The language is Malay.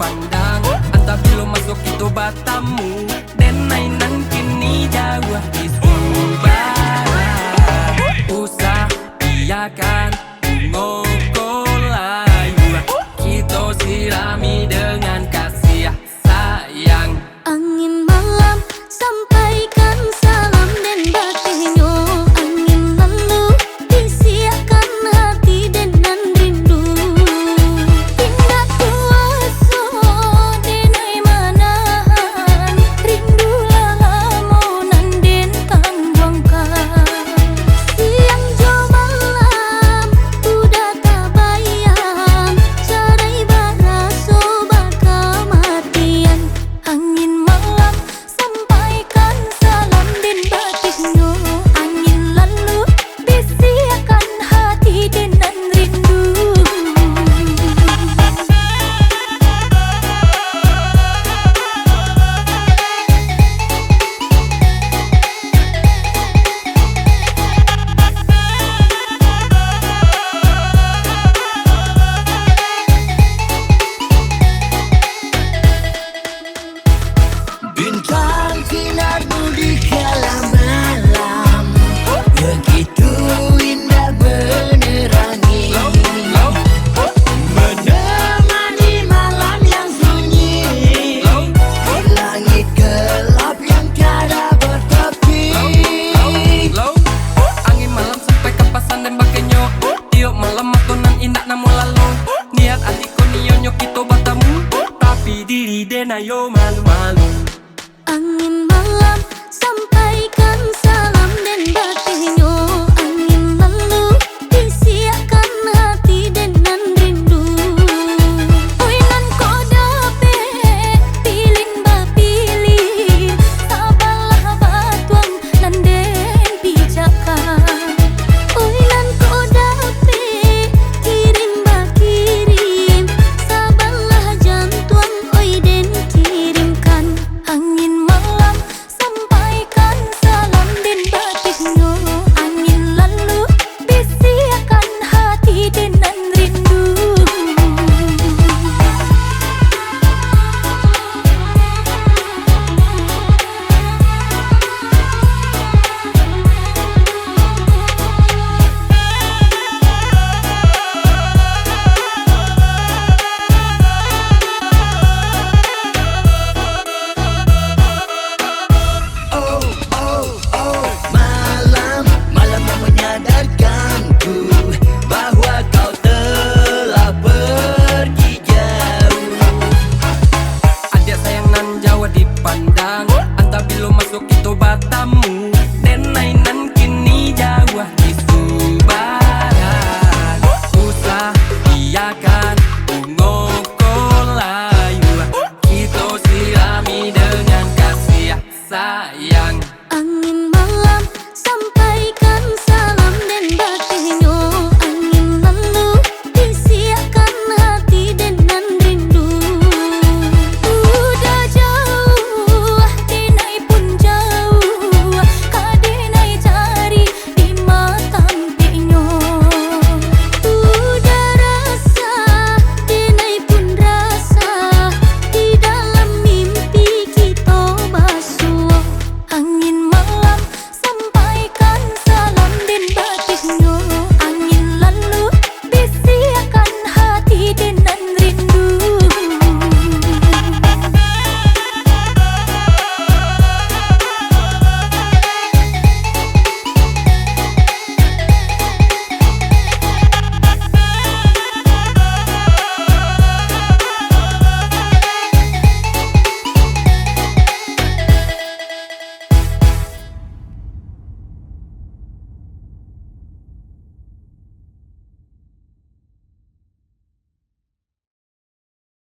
pandang anta bilo masuk itu batamu dan nainan kini jauh isubah usah iakan ngokolai kita sirami dengan kasih sayang. Angin malam sampaikan salam dan batinyo. Angin lalu bisiakan hati dengan rindu. Tindak kuasa denai manahan rindu lalamunan den tangguangkan. Siang jo malam udah tabayang carai baraso baka matian. Angin malam sampaikan salam den batinyo. Angin lalu bisiakan hati dengan rindu. Bintang sinarmu di kala malam begitu indah menerangi, menemani malam yang sunyi di langit gelap yang tiada bertepi. Angin malam sampai ke pasan dan bakenyo tiup malam matunan indah namun lalu niat adiko nionyo kita batamu tapi diri denayo malu-malu.